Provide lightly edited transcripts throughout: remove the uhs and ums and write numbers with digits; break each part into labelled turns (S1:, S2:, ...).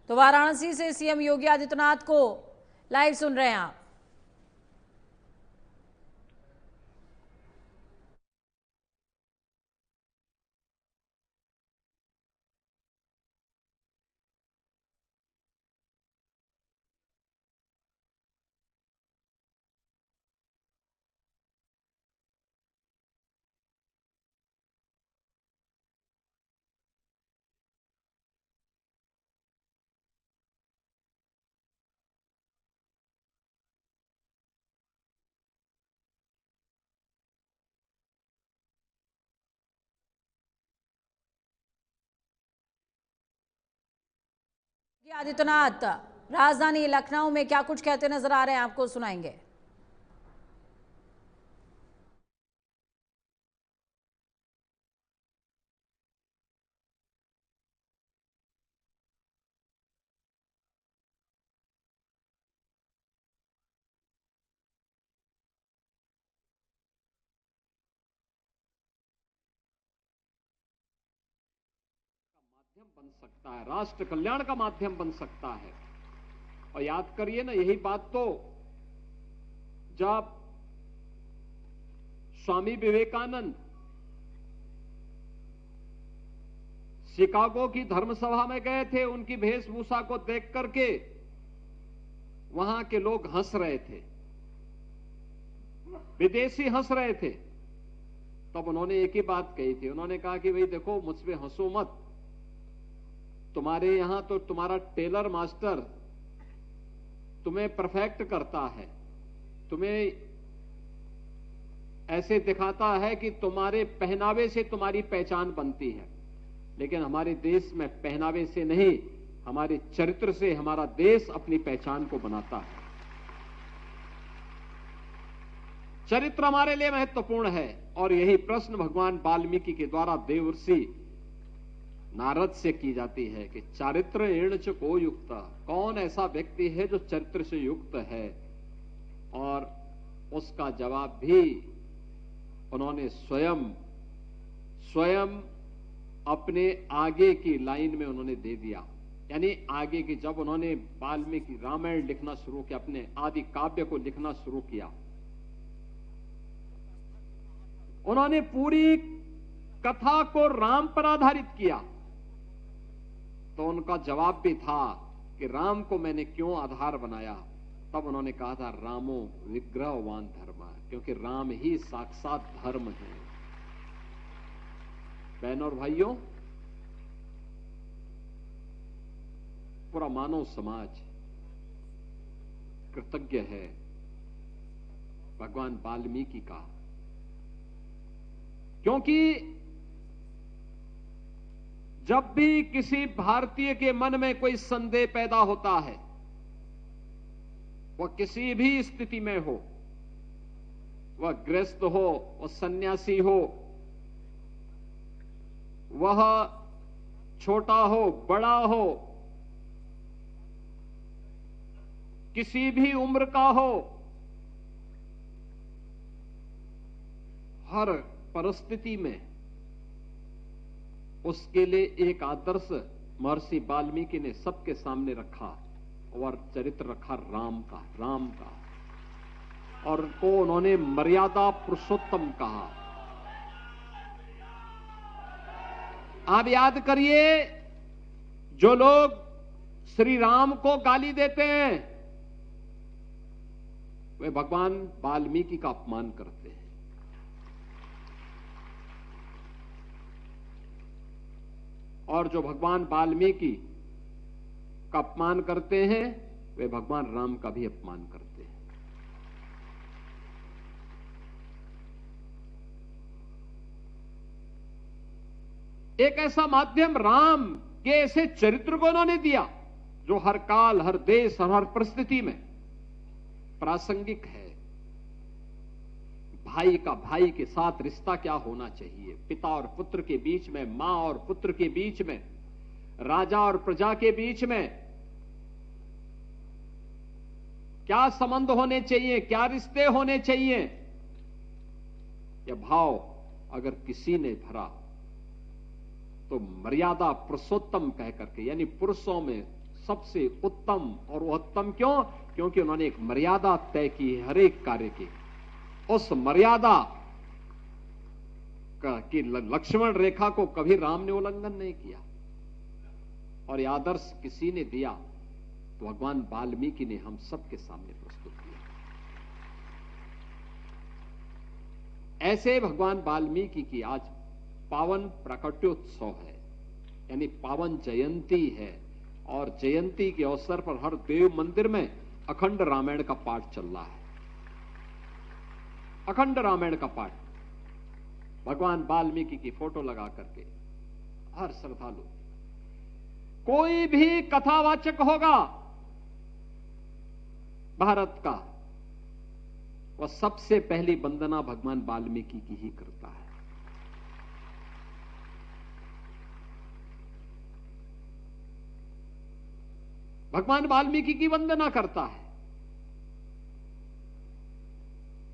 S1: तो वाराणसी से सीएम योगी आदित्यनाथ को लाइव सुन रहे हैं आप। आदित्यनाथ राजधानी लखनऊ में क्या कुछ कहते नजर आ रहे हैं, आपको सुनाएंगे।
S2: माध्यम बन सकता है, राष्ट्र कल्याण का माध्यम बन सकता है। और याद करिए ना, यही बात तो जब स्वामी विवेकानंद शिकागो की धर्मसभा में गए थे, उनकी वेशभूषा को देख करके वहां के लोग हंस रहे थे, विदेशी हंस रहे थे। तब उन्होंने एक ही बात कही थी, उन्होंने कहा कि भाई देखो, मुझ पे हंसो मत, तुम्हारे यहां तो तुम्हारा टेलर मास्टर तुम्हें परफेक्ट करता है, तुम्हें ऐसे दिखाता है कि तुम्हारे पहनावे से तुम्हारी पहचान बनती है, लेकिन हमारे देश में पहनावे से नहीं, हमारे चरित्र से हमारा देश अपनी पहचान को बनाता है। चरित्र हमारे लिए महत्वपूर्ण है। और यही प्रश्न भगवान वाल्मीकि के द्वारा देवर्षि नारद से की जाती है कि चारित्र ऋण च को युक्त, कौन ऐसा व्यक्ति है जो चरित्र से युक्त है। और उसका जवाब भी उन्होंने स्वयं अपने आगे की लाइन में उन्होंने दे दिया। यानी आगे की, जब उन्होंने वाल्मीकि रामायण लिखना शुरू किया, अपने आदि काव्य को लिखना शुरू किया, उन्होंने पूरी कथा को राम पर आधारित किया। तो उनका जवाब भी था कि राम को मैंने क्यों आधार बनाया। तब उन्होंने कहा था, रामो विग्रहवान धर्म, क्योंकि राम ही साक्षात धर्म है। बहनों और भाइयों, पूरा मानव समाज कृतज्ञ है भगवान वाल्मीकि का, क्योंकि जब भी किसी भारतीय के मन में कोई संदेह पैदा होता है, वह किसी भी स्थिति में हो, वह गृहस्थ हो, वह सन्यासी हो, वह छोटा हो बड़ा हो, किसी भी उम्र का हो, हर परिस्थिति में उसके लिए एक आदर्श महर्षि वाल्मीकि ने सबके सामने रखा, और चरित्र रखा राम का, और को उन्होंने मर्यादा पुरुषोत्तम कहा। आप याद करिए, जो लोग श्री राम को गाली देते हैं, वे भगवान वाल्मीकि का अपमान करते हैं। और जो भगवान वाल्मीकि का अपमान करते हैं, वे भगवान राम का भी अपमान करते हैं। एक ऐसा माध्यम राम के ऐसे चरित्र को उन्होंने दिया जो हर काल, हर देश और हर परिस्थिति में प्रासंगिक है। भाई का भाई के साथ रिश्ता क्या होना चाहिए, पिता और पुत्र के बीच में, मां और पुत्र के बीच में, राजा और प्रजा के बीच में क्या संबंध होने चाहिए, क्या रिश्ते होने चाहिए, यह भाव अगर किसी ने भरा तो मर्यादा पुरुषोत्तम कह करके, यानी पुरुषों में सबसे उत्तम। और वो उत्तम क्यों? क्योंकि उन्होंने एक मर्यादा तय की है हर एक कार्य की। उस मर्यादा की लक्ष्मण रेखा को कभी राम ने उल्लंघन नहीं किया। और यह आदर्श किसी ने दिया तो भगवान वाल्मीकि ने हम सबके सामने प्रस्तुत किया। ऐसे भगवान वाल्मीकि की आज पावन प्राकट्योत्सव है, यानी पावन जयंती है। और जयंती के अवसर पर हर देव मंदिर में अखंड रामायण का पाठ चल रहा है। अखंड रामायण का पाठ भगवान वाल्मीकि की फोटो लगा करके हर श्रद्धालु, कोई भी कथावाचक होगा भारत का, वह सबसे पहली वंदना भगवान वाल्मीकि की ही करता है। भगवान वाल्मीकि की वंदना करता है।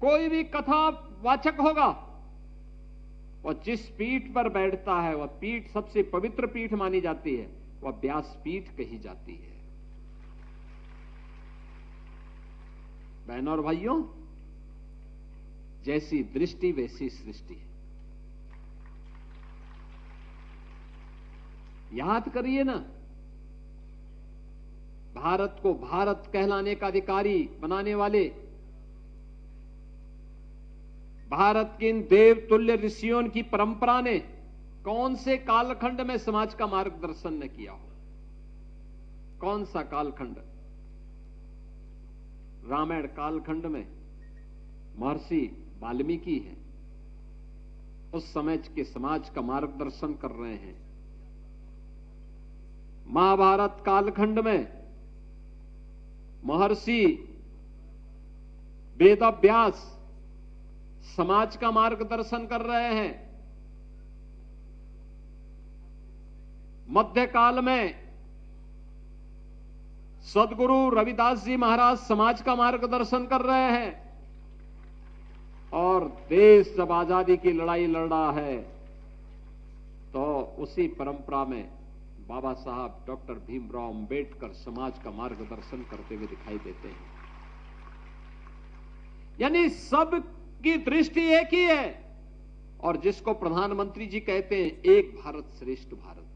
S2: कोई भी कथावाचक होगा, वह जिस पीठ पर बैठता है वह पीठ सबसे पवित्र पीठ मानी जाती है, वह व्यास पीठ कही जाती है। बहनों और भाइयों, जैसी दृष्टि वैसी सृष्टि। याद करिए ना, भारत को भारत कहलाने का अधिकारी बनाने वाले भारत के इन देव तुल्य ऋषियों की परंपरा ने कौन से कालखंड में समाज का मार्गदर्शन न किया हो? कौन सा कालखंड? रामायण कालखंड में महर्षि वाल्मीकि हैं, उस समय के समाज का मार्गदर्शन कर रहे हैं। महाभारत कालखंड में महर्षि वेदव्यास समाज का मार्गदर्शन कर रहे हैं। मध्यकाल में सदगुरु रविदास जी महाराज समाज का मार्गदर्शन कर रहे हैं। और देश जब आजादी की लड़ाई लड़ रहा है तो उसी परंपरा में बाबा साहब डॉक्टर भीमराव अंबेडकर समाज का मार्गदर्शन करते हुए दिखाई देते हैं। यानी सब की दृष्टि एक ही है, और जिसको प्रधानमंत्री जी कहते हैं एक भारत श्रेष्ठ भारत,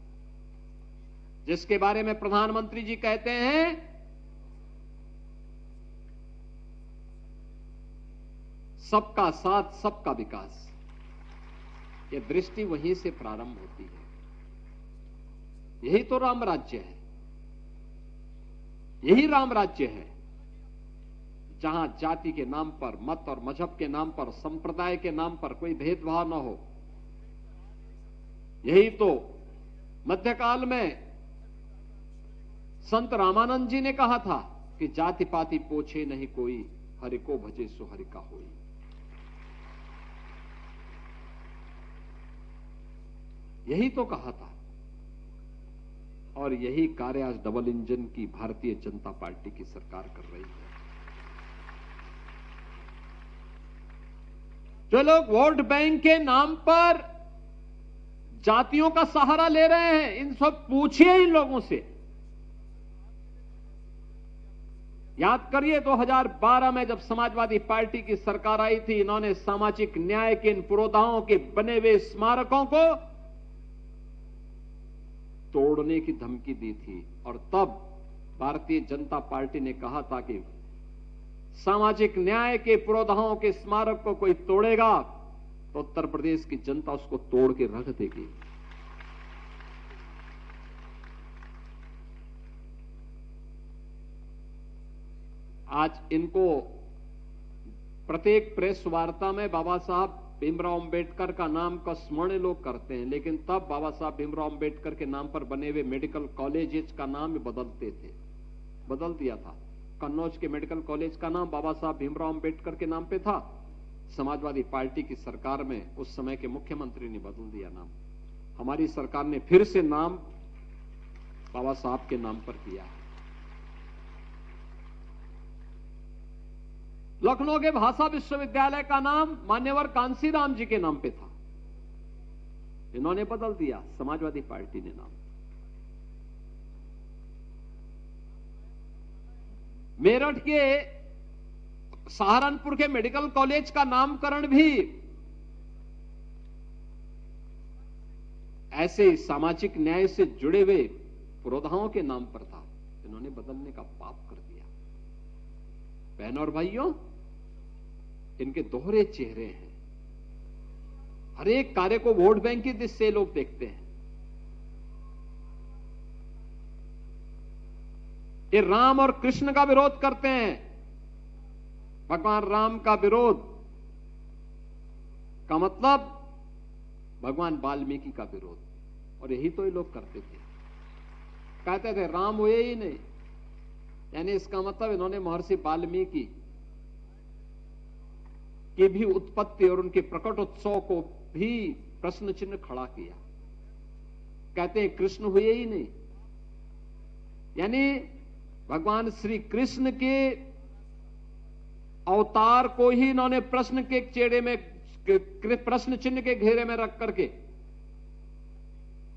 S2: जिसके बारे में प्रधानमंत्री जी कहते हैं सबका साथ सबका विकास, यह दृष्टि वहीं से प्रारंभ होती है। यही तो राम राज्य है, यही राम राज्य है, जहां जाति के नाम पर, मत और मजहब के नाम पर, संप्रदाय के नाम पर कोई भेदभाव न हो। यही तो मध्यकाल में संत रामानंद जी ने कहा था कि जाति पाति पोछे नहीं कोई, हरि को भजे सो हरि का होई। यही तो कहा था, और यही कार्य आज डबल इंजन की भारतीय जनता पार्टी की सरकार कर रही है। जो लोग वोट बैंक के नाम पर जातियों का सहारा ले रहे हैं, इन सब पूछिए इन लोगों से। याद करिए 2012 में जब समाजवादी पार्टी की सरकार आई थी, इन्होंने सामाजिक न्याय के इन पुरोधाओं के बने हुए स्मारकों को तोड़ने की धमकी दी थी। और तब भारतीय जनता पार्टी ने कहा था कि सामाजिक न्याय के पुरोधाओं के स्मारक को कोई तोड़ेगा तो उत्तर प्रदेश की जनता उसको तोड़ के रख देगी। आज इनको प्रत्येक प्रेस वार्ता में बाबा साहब भीमराव अंबेडकर का नाम का स्मरण लोग करते हैं, लेकिन तब बाबा साहब भीमराव अंबेडकर के नाम पर बने हुए मेडिकल कॉलेजेस का नाम बदलते थे, बदल दिया था। कन्नौज के मेडिकल कॉलेज का नाम बाबा साहब भीमराव अंबेडकर के नाम पे था। समाजवादी पार्टी की सरकार में उस समय के मुख्यमंत्री ने बदल दिया नाम। हमारी सरकार ने फिर से नाम बाबा साहब के नाम पर किया है। लखनऊ के भाषा विश्वविद्यालय का नाम मान्यवर कांसीराम जी के नाम पे था, इन्होंने बदल दिया, समाजवादी पार्टी ने नाम। मेरठ के सहारनपुर के मेडिकल कॉलेज का नामकरण भी ऐसे सामाजिक न्याय से जुड़े हुए पुरोधाओं के नाम पर था। इन्होंने बदलने का पाप कर दिया। बहनों और भाइयों, इनके दोहरे चेहरे हैं। हर एक कार्य को वोट बैंक की दृष्टि से लोग देखते हैं। ये राम और कृष्ण का विरोध करते हैं। भगवान राम का विरोध का मतलब भगवान वाल्मीकि का विरोध, और यही तो ये लोग करते थे। कहते थे राम हुए ही नहीं, यानी इसका मतलब इन्होंने महर्षि वाल्मीकि की भी उत्पत्ति और उनके प्रकट उत्सव को भी प्रश्न चिन्ह खड़ा किया। कहते हैं कृष्ण हुए ही नहीं, यानी भगवान श्री कृष्ण के अवतार को ही इन्होंने प्रश्न के चेहरे में, प्रश्न चिन्ह के घेरे में रख करके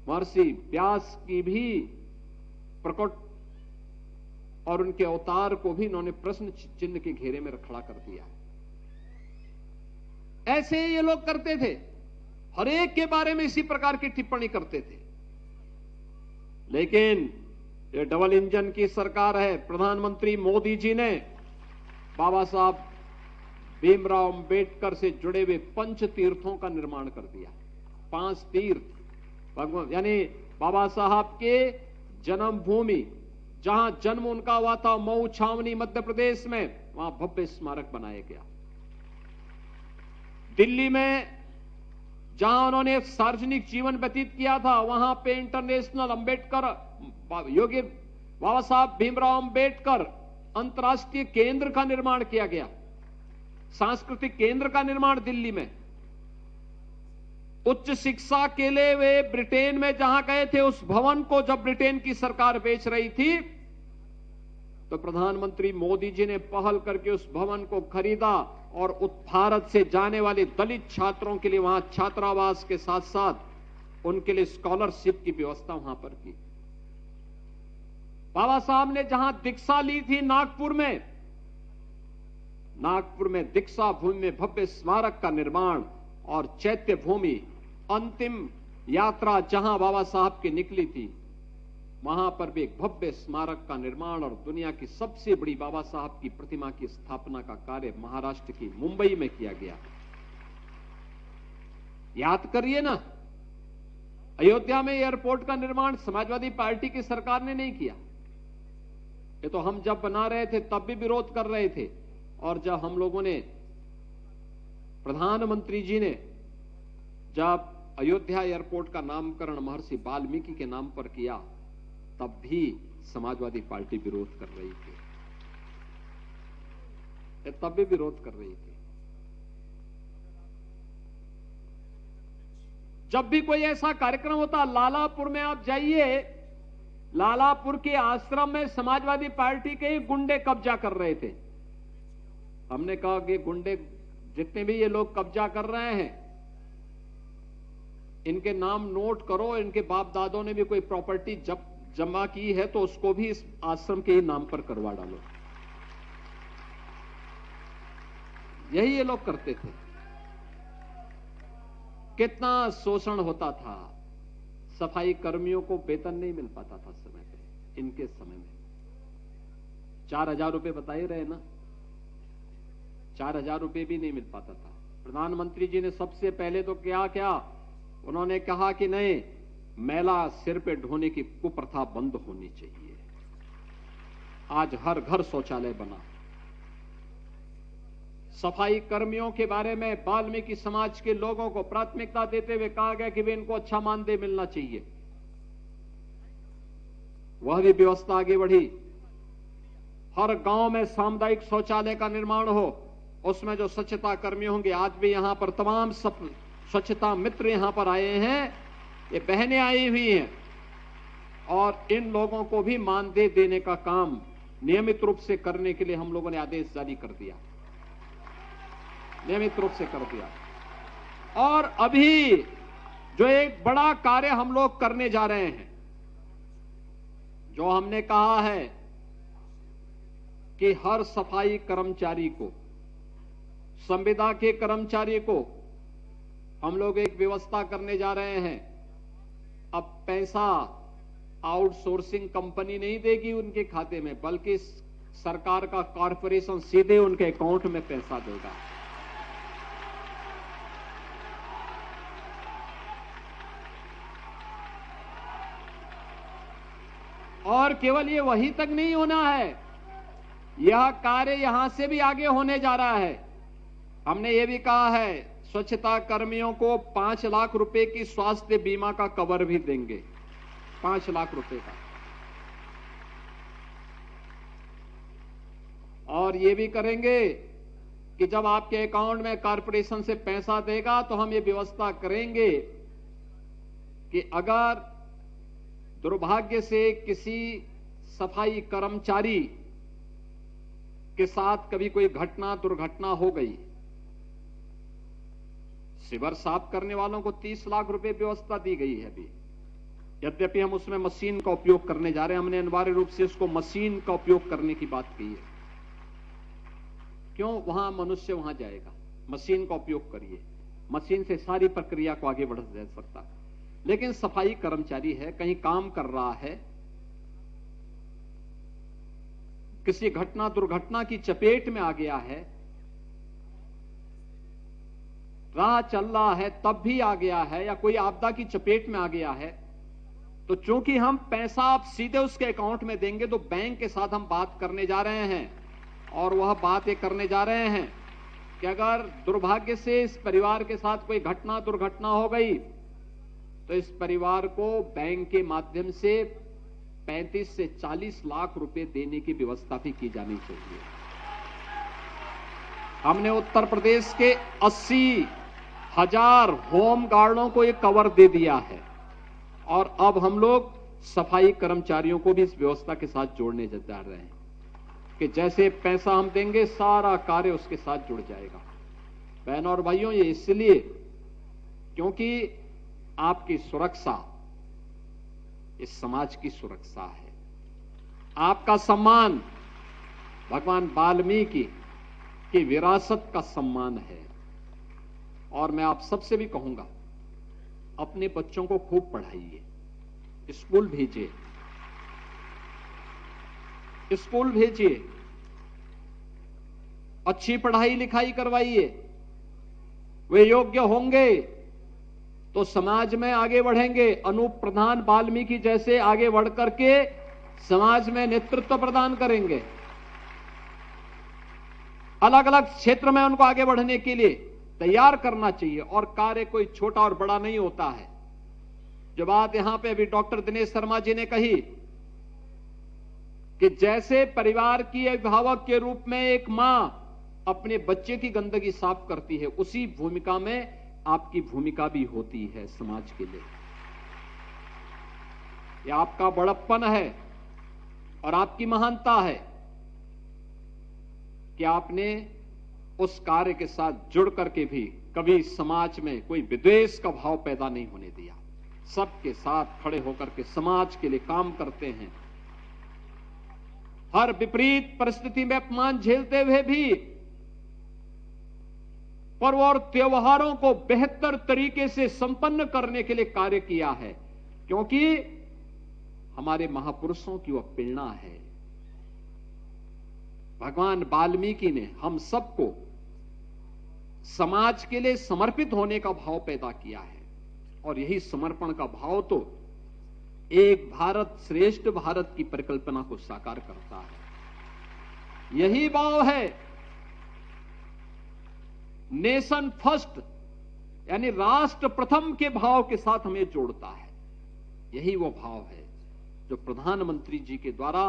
S2: महर्षि व्यास की भी प्रकट और उनके अवतार को भी इन्होंने प्रश्न चिन्ह के घेरे में खड़ा कर दिया। ऐसे ये लोग करते थे, हर एक के बारे में इसी प्रकार की टिप्पणी करते थे। लेकिन ये डबल इंजन की सरकार है। प्रधानमंत्री मोदी जी ने बाबा साहब भीमराव अंबेडकर से जुड़े हुए पंच तीर्थों का निर्माण कर दिया। 5 तीर्थ भगवान, यानी बाबा साहब के जन्मभूमि, जहां जन्म उनका हुआ था मऊ छावनी मध्य प्रदेश में, वहां भव्य स्मारक बनाया गया। दिल्ली में जहां उन्होंने सार्वजनिक जीवन व्यतीत किया था, वहां पे इंटरनेशनल अंबेडकर योगी बाबा साहब भीमराव अंबेडकर अंतर्राष्ट्रीय केंद्र का निर्माण किया गया। सांस्कृतिक केंद्र का निर्माण दिल्ली में। उच्च शिक्षा के लिए वे ब्रिटेन में जहां गए थे, उस भवन को जब ब्रिटेन की सरकार बेच रही थी, तो प्रधानमंत्री मोदी जी ने पहल करके उस भवन को खरीदा और भारत से जाने वाले दलित छात्रों के लिए वहां छात्रावास के साथ साथ उनके लिए स्कॉलरशिप की व्यवस्था वहां पर की। बाबा साहब ने जहां दीक्षा ली थी नागपुर में दीक्षा भूमि में भव्य स्मारक का निर्माण और चैत्य भूमि, अंतिम यात्रा जहां बाबा साहब की निकली थी, वहां पर भी एक भव्य स्मारक का निर्माण और दुनिया की सबसे बड़ी बाबा साहब की प्रतिमा की स्थापना का कार्य महाराष्ट्र की मुंबई में किया गया। याद करिए ना, अयोध्या में एयरपोर्ट का निर्माण समाजवादी पार्टी की सरकार ने नहीं किया। ये तो हम जब बना रहे थे तब भी विरोध कर रहे थे, और जब हम लोगों ने, प्रधानमंत्री जी ने जब अयोध्या एयरपोर्ट का नामकरण महर्षि वाल्मीकि के नाम पर किया, तब भी समाजवादी पार्टी विरोध कर रही थी। तब भी विरोध कर रही थी। जब भी कोई ऐसा कार्यक्रम होता, लालापुर में आप जाइए, लालापुर के आश्रम में समाजवादी पार्टी के ही गुंडे कब्जा कर रहे थे। हमने कहा कि गुंडे जितने भी ये लोग कब्जा कर रहे हैं, इनके नाम नोट करो, इनके बाप दादों ने भी कोई प्रॉपर्टी जमा की है तो उसको भी इस आश्रम के ही नाम पर करवा डालो। यही ये लोग करते थे। कितना शोषण होता था। सफाई कर्मियों को वेतन नहीं मिल पाता था समय पे। इनके समय में 4,000 रुपए बताए रहे ना, 4,000 रुपए भी नहीं मिल पाता था। प्रधानमंत्री जी ने सबसे पहले तो क्या उन्होंने कहा कि नहीं, मैला सिर पे ढोने की कुप्रथा बंद होनी चाहिए। आज हर घर शौचालय बना। सफाई कर्मियों के बारे में वाल्मीकि समाज के लोगों को प्राथमिकता देते हुए कहा गया कि वे इनको अच्छा मानदेय मिलना चाहिए। वह भी व्यवस्था आगे बढ़ी। हर गांव में सामुदायिक शौचालय का निर्माण हो, उसमें जो स्वच्छता कर्मी होंगे, आज भी यहां पर तमाम स्वच्छता मित्र यहां पर आए हैं, ये बहनें आई हुई हैं, और इन लोगों को भी मानदेय देने का काम नियमित रूप से करने के लिए हम लोगों ने आदेश जारी कर दिया, नियमित रूप से कर दिया। और अभी जो एक बड़ा कार्य हम लोग करने जा रहे हैं, जो हमने कहा है कि हर सफाई कर्मचारी को, संविदा के कर्मचारी को हम लोग एक व्यवस्था करने जा रहे हैं। अब पैसा आउटसोर्सिंग कंपनी नहीं देगी उनके खाते में, बल्कि सरकार का कॉर्पोरेशन सीधे उनके अकाउंट में पैसा देगा। और केवल ये वहीं तक नहीं होना है, यह कार्य यहां से भी आगे होने जा रहा है। हमने ये भी कहा है, स्वच्छता कर्मियों को 5 लाख रुपए की स्वास्थ्य बीमा का कवर भी देंगे, 5 लाख रुपए का। और ये भी करेंगे कि जब आपके अकाउंट में कॉर्पोरेशन से पैसा देगा तो हम ये व्यवस्था करेंगे कि अगर दुर्भाग्य से किसी सफाई कर्मचारी के साथ कभी कोई दुर्घटना हो गई, सीवर साफ करने वालों को 30 लाख रुपए व्यवस्था दी गई है अभी। यद्यपि हम उसमें मशीन का उपयोग करने जा रहे हैं, हमने अनिवार्य रूप से उसको मशीन का उपयोग करने की बात कही है। क्यों? वहां मनुष्य वहां जाएगा, मशीन का उपयोग करिए, मशीन से सारी प्रक्रिया को आगे बढ़ जा सकता। लेकिन सफाई कर्मचारी है, कहीं काम कर रहा है, किसी दुर्घटना की चपेट में आ गया है, राह चल रहा है तब भी आ गया है, या कोई आपदा की चपेट में आ गया है, तो चूंकि हम पैसा आप सीधे उसके अकाउंट में देंगे, तो बैंक के साथ हम बात करने जा रहे हैं। और वह बात ये करने जा रहे हैं कि अगर दुर्भाग्य से इस परिवार के साथ कोई दुर्घटना हो गई, तो इस परिवार को बैंक के माध्यम से 35 से 40 लाख रुपए देने की व्यवस्था भी की जानी चाहिए। हमने उत्तर प्रदेश के 80,000 होम गार्डों को ये कवर दे दिया है, और अब हम लोग सफाई कर्मचारियों को भी इस व्यवस्था के साथ जोड़ने जा रहे हैं कि जैसे पैसा हम देंगे, सारा कार्य उसके साथ जुड़ जाएगा। बहनों और भाइयों, ये इसलिए क्योंकि आपकी सुरक्षा इस समाज की सुरक्षा है। आपका सम्मान भगवान वाल्मीकि की विरासत का सम्मान है। और मैं आप सबसे भी कहूंगा, अपने बच्चों को खूब पढ़ाइए, स्कूल भेजिए, स्कूल भेजिए, अच्छी पढ़ाई लिखाई करवाइए। वे योग्य होंगे तो समाज में आगे बढ़ेंगे। अनूप प्रधान वाल्मीकि जैसे आगे बढ़ करके समाज में नेतृत्व प्रदान करेंगे। अलग अलग क्षेत्र में उनको आगे बढ़ने के लिए तैयार करना चाहिए। और कार्य कोई छोटा और बड़ा नहीं होता है। जो बात यहां पे अभी डॉक्टर दिनेश शर्मा जी ने कही कि जैसे परिवार की अभिभावक के रूप में एक मां अपने बच्चे की गंदगी साफ करती है, उसी भूमिका में आपकी भूमिका भी होती है समाज के लिए। यह आपका बड़प्पन है और आपकी महानता है कि आपने उस कार्य के साथ जुड़ करके भी कभी समाज में कोई विद्वेष का भाव पैदा नहीं होने दिया। सबके साथ खड़े होकर के समाज के लिए काम करते हैं। हर विपरीत परिस्थिति में अपमान झेलते हुए भी पर्व और त्योहारों को बेहतर तरीके से संपन्न करने के लिए कार्य किया है, क्योंकि हमारे महापुरुषों की वह प्रेरणा है। भगवान वाल्मीकि ने हम सबको समाज के लिए समर्पित होने का भाव पैदा किया है। और यही समर्पण का भाव तो एक भारत श्रेष्ठ भारत की परिकल्पना को साकार करता है। यही भाव है नेशन फर्स्ट, यानी राष्ट्र प्रथम के भाव के साथ हमें जोड़ता है। यही वो भाव है जो प्रधानमंत्री जी के द्वारा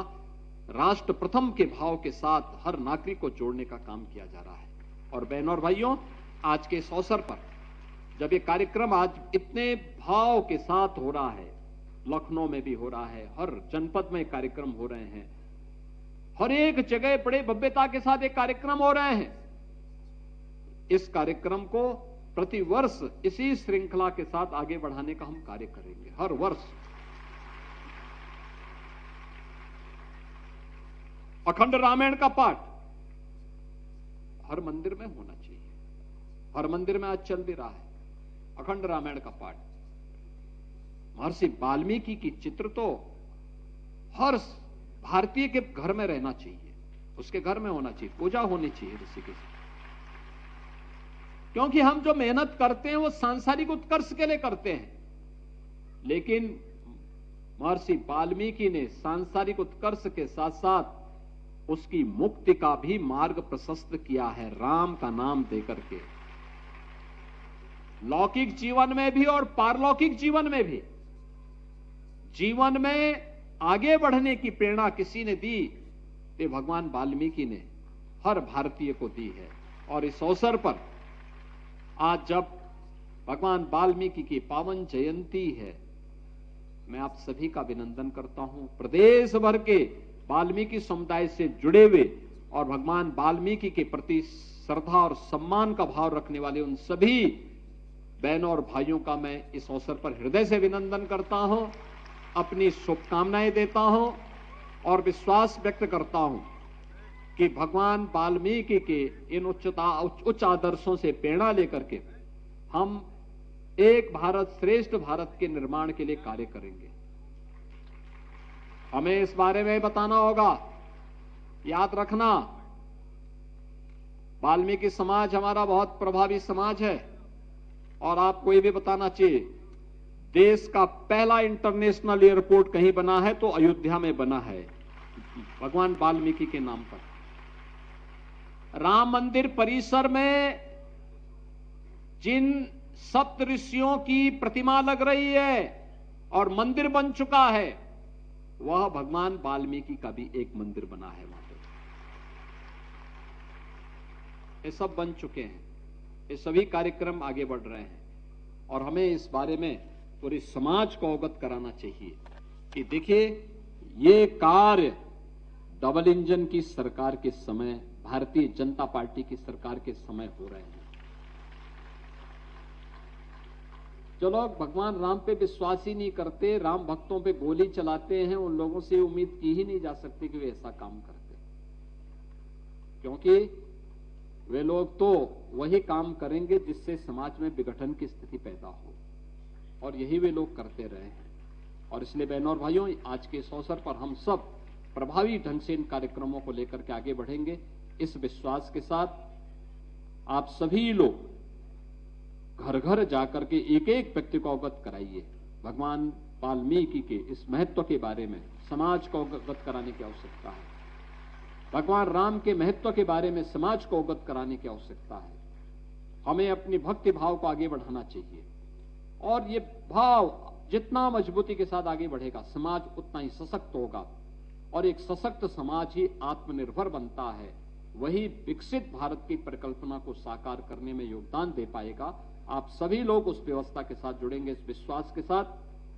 S2: राष्ट्र प्रथम के भाव के साथ हर नागरिक को जोड़ने का काम किया जा रहा है। और बहनों और भाइयों, आज के इस अवसर पर जब ये कार्यक्रम आज इतने भाव के साथ हो रहा है, लखनऊ में भी हो रहा है, हर जनपद में कार्यक्रम हो रहे हैं, हर एक जगह बड़े भव्यता के साथ एक कार्यक्रम हो रहे हैं। इस कार्यक्रम को प्रतिवर्ष इसी श्रृंखला के साथ आगे बढ़ाने का हम कार्य करेंगे। हर वर्ष अखंड रामायण का पाठ हर मंदिर में होना चाहिए। हर मंदिर में आज चल भी रहा है अखंड रामायण का पाठ। महर्षि वाल्मीकि की चित्र तो हर भारतीय के घर में रहना चाहिए, उसके घर में होना चाहिए, पूजा होनी चाहिए ऋषिकेश। क्योंकि हम जो मेहनत करते हैं वो सांसारिक उत्कर्ष के लिए करते हैं, लेकिन महर्षि वाल्मीकि ने सांसारिक उत्कर्ष के साथ साथ उसकी मुक्ति का भी मार्ग प्रशस्त किया है राम का नाम देकर के। लौकिक जीवन में भी और पारलौकिक जीवन में भी। जीवन में आगे बढ़ने की प्रेरणा किसी ने दी तो भगवान वाल्मीकि ने हर भारतीय को दी है। और इस अवसर पर आज जब भगवान वाल्मीकि की पावन जयंती है, मैं आप सभी का अभिनंदन करता हूं। प्रदेश भर के वाल्मीकि समुदाय से जुड़े हुए और भगवान वाल्मीकि के प्रति श्रद्धा और सम्मान का भाव रखने वाले उन सभी बहनों और भाइयों का मैं इस अवसर पर हृदय से अभिनंदन करता हूं, अपनी शुभकामनाएं देता हूं और विश्वास व्यक्त करता हूं कि भगवान वाल्मीकि के इन उच्च आदर्शों से प्रेरणा लेकर के हम एक भारत श्रेष्ठ भारत के निर्माण के लिए कार्य करेंगे। हमें इस बारे में बताना होगा। याद रखना, वाल्मीकि समाज हमारा बहुत प्रभावी समाज है और आपको ये भी बताना चाहिए, देश का पहला इंटरनेशनल एयरपोर्ट कहीं बना है तो अयोध्या में बना है, भगवान वाल्मीकि के नाम पर। राम मंदिर परिसर में जिन सप्त ऋषियों की प्रतिमा लग रही है और मंदिर बन चुका है, वह भगवान वाल्मीकि का भी एक मंदिर बना है वहां पर। ये सब बन चुके हैं, ये सभी कार्यक्रम आगे बढ़ रहे हैं और हमें इस बारे में पूरे समाज को अवगत कराना चाहिए कि देखिए, ये कार्य डबल इंजन की सरकार के समय, भारतीय जनता पार्टी की सरकार के समय हो रहे हैं। जो लोग भगवान राम पे विश्वास ही नहीं करते, राम भक्तों पे गोली चलाते हैं, उन लोगों से उम्मीद की ही नहीं जा सकती कि वे ऐसा काम करते, क्योंकि वे लोग तो वही काम करेंगे जिससे समाज में विघटन की स्थिति पैदा हो, और यही वे लोग करते रहे हैं। और इसलिए बहनों और भाइयों, आज के इस अवसर पर हम सब प्रभावी ढंग से इन कार्यक्रमों को लेकर के आगे बढ़ेंगे, इस विश्वास के साथ आप सभी लोग घर घर जाकर के एक एक व्यक्ति को अवगत कराइए। भगवान वाल्मीकि के इस महत्व के बारे में समाज को अवगत कराने की आवश्यकता है। भगवान राम के महत्व के बारे में समाज को अवगत कराने की आवश्यकता है। हमें अपनी भक्ति भाव को आगे बढ़ाना चाहिए और ये भाव जितना मजबूती के साथ आगे बढ़ेगा, समाज उतना ही सशक्त होगा और एक सशक्त समाज ही आत्मनिर्भर बनता है, वही विकसित भारत की परिकल्पना को साकार करने में योगदान दे पाएगा। आप सभी लोग उस व्यवस्था के साथ जुड़ेंगे, इस विश्वास के साथ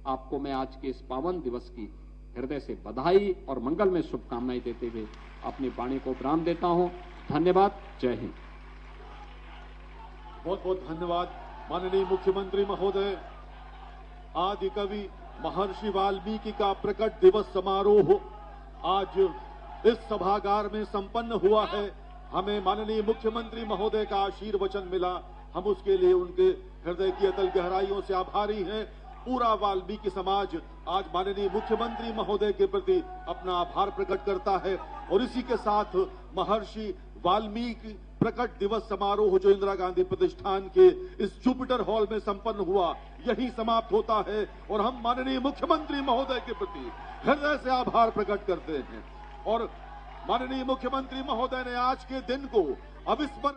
S2: आपको मैं आज के इस पावन दिवस की हृदय से बधाई और मंगल में शुभकामनाएं देते हुए अपनी वाणी को विराम देता हूं। धन्यवाद। जय हिंद।
S3: बहुत बहुत धन्यवाद माननीय मुख्यमंत्री महोदय। आदि कवि महर्षि वाल्मीकि का प्रकट दिवस समारोह आज इस सभागार में संपन्न हुआ है। हमें माननीय मुख्यमंत्री महोदय का आशीर्वचन मिला, हम उसके लिए उनके हृदय की अतल गहराइयों से आभारी हैं। पूरा वाल्मीकि समाज आज माननीय मुख्यमंत्री महोदय के प्रति अपना आभार प्रकट करता है और इसी के साथ महर्षि वाल्मीकि प्रकट दिवस समारोह जो इंदिरा गांधी प्रतिष्ठान के इस जुपिटर हॉल में संपन्न हुआ, यही समाप्त होता है और हम माननीय मुख्यमंत्री महोदय के प्रति हृदय से आभार प्रकट करते हैं और माननीय मुख्यमंत्री महोदय ने आज के दिन को अविस्मरणीय